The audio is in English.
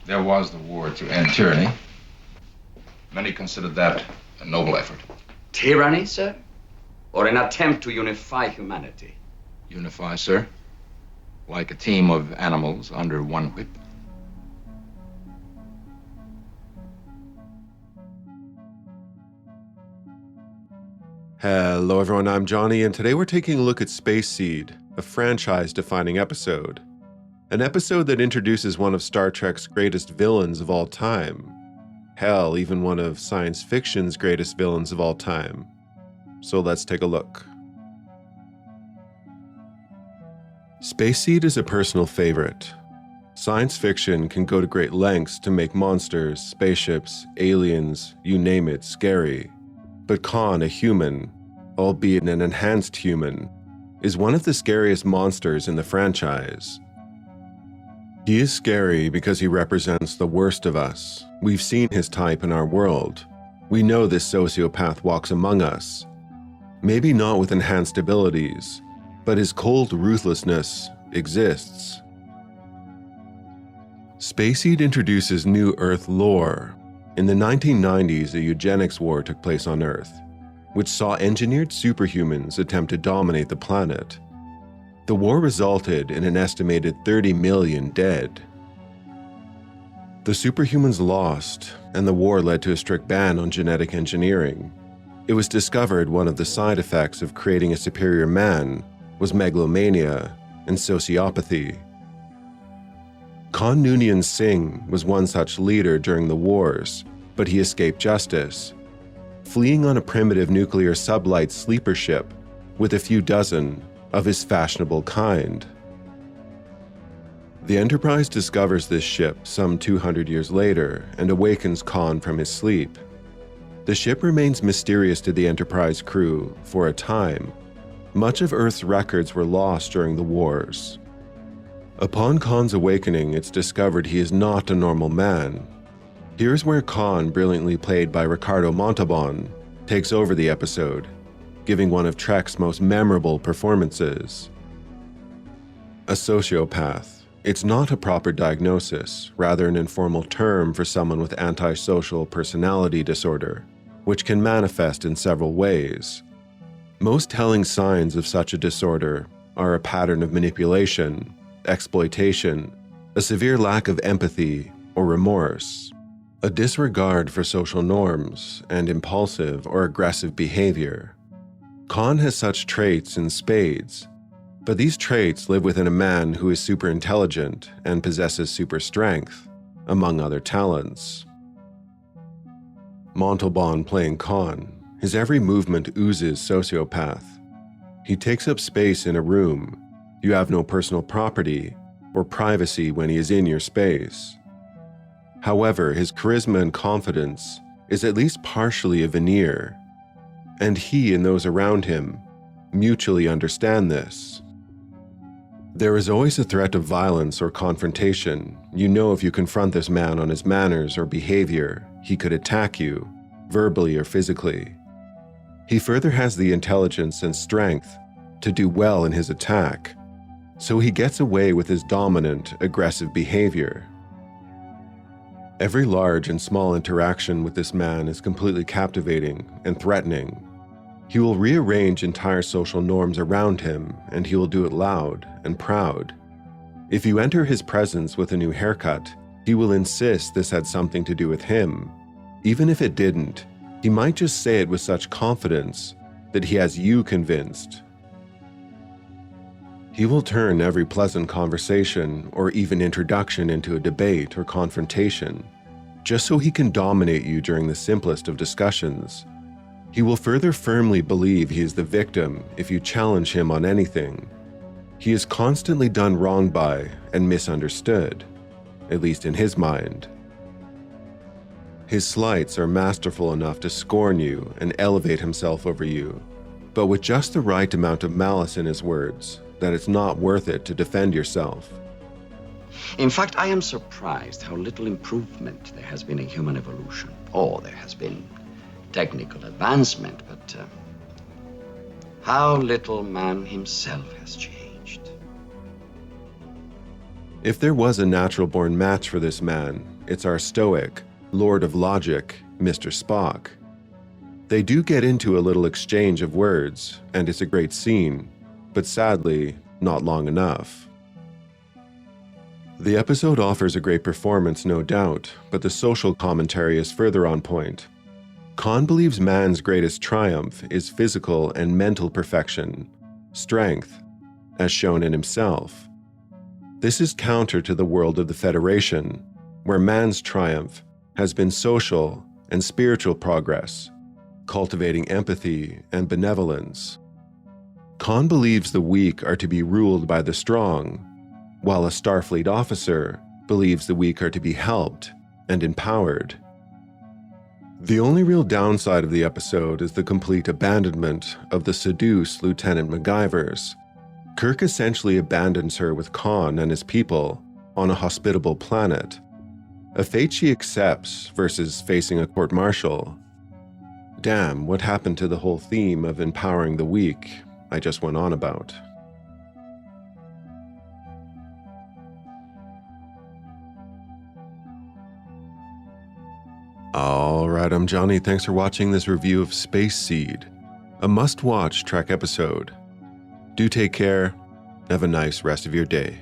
There was the war to end tyranny. Many considered that a noble effort. Tyranny, sir? Or an attempt to unify humanity? Unify, sir? Like a team of animals under one whip. Hello everyone, I'm Johnny, and today we're taking a look at Space Seed, a franchise-defining episode. An episode that introduces one of Star Trek's greatest villains of all time. Hell, even one of science fiction's greatest villains of all time. So let's take a look. Space Seed is a personal favorite. Science fiction can go to great lengths to make monsters, spaceships, aliens, you name it, scary. But Khan, a human, albeit an enhanced human, is one of the scariest monsters in the franchise. He is scary because he represents the worst of us. We've seen his type in our world. We know this sociopath walks among us. Maybe not with enhanced abilities, but his cold ruthlessness exists. Space Seed introduces new Earth lore. In the 1990s, a eugenics war took place on Earth, which saw engineered superhumans attempt to dominate the planet. The war resulted in an estimated 30 million dead. The superhumans lost, and the war led to a strict ban on genetic engineering. It was discovered one of the side effects of creating a superior man was megalomania and sociopathy. Khan Noonien Singh was one such leader during the wars, but he escaped justice, fleeing on a primitive nuclear sublight sleeper ship with a few dozen of his fashionable kind. The Enterprise discovers this ship some 200 years later and awakens Khan from his sleep. The ship remains mysterious to the Enterprise crew for a time. Much of Earth's records were lost during the wars. Upon Khan's awakening, it's discovered he is not a normal man. Here's where Khan, brilliantly played by Ricardo Montalban, takes over the episode, giving one of Trek's most memorable performances. A sociopath. It's not a proper diagnosis, rather an informal term for someone with antisocial personality disorder, which can manifest in several ways. Most telling signs of such a disorder are a pattern of manipulation, exploitation, a severe lack of empathy or remorse, a disregard for social norms, and impulsive or aggressive behavior. Khan has such traits in spades, but these traits live within a man who is super intelligent and possesses super strength, among other talents. Montalban playing Khan, his every movement oozes sociopath. He takes up space in a room. You have no personal property or privacy when he is in your space. However, his charisma and confidence is at least partially a veneer, and he and those around him mutually understand this. There is always a threat of violence or confrontation. You know if you confront this man on his manners or behavior, he could attack you, verbally or physically. He further has the intelligence and strength to do well in his attack, so he gets away with his dominant, aggressive behavior. Every large and small interaction with this man is completely captivating and threatening. He will rearrange entire social norms around him, and he will do it loud and proud. If you enter his presence with a new haircut, he will insist this had something to do with him. Even if it didn't, he might just say it with such confidence that he has you convinced. He will turn every pleasant conversation or even introduction into a debate or confrontation, just so he can dominate you during the simplest of discussions. He will further firmly believe he is the victim if you challenge him on anything. He is constantly done wrong by and misunderstood, at least in his mind. His slights are masterful enough to scorn you and elevate himself over you, but with just the right amount of malice in his words, that it's not worth it to defend yourself. In fact, I am surprised how little improvement there has been in human evolution. Or there has been technical advancement, but how little man himself has changed. If there was a natural-born match for this man, it's our stoic, Lord of Logic, Mr. Spock. They do get into a little exchange of words, and it's a great scene, but sadly, not long enough. The episode offers a great performance, no doubt, but the social commentary is further on point. Khan believes man's greatest triumph is physical and mental perfection, strength, as shown in himself. This is counter to the world of the Federation, where man's triumph has been social and spiritual progress, cultivating empathy and benevolence. Khan believes the weak are to be ruled by the strong, while a Starfleet officer believes the weak are to be helped and empowered. The only real downside of the episode is the complete abandonment of the seduced Lieutenant MacGyvers. Kirk essentially abandons her with Khan and his people on a hospitable planet, a fate she accepts versus facing a court-martial. Damn, what happened to the whole theme of empowering the weak I just went on about? Alright, I'm Johnny. Thanks for watching this review of Space Seed, a must-watch Trek episode. Do take care. Have a nice rest of your day.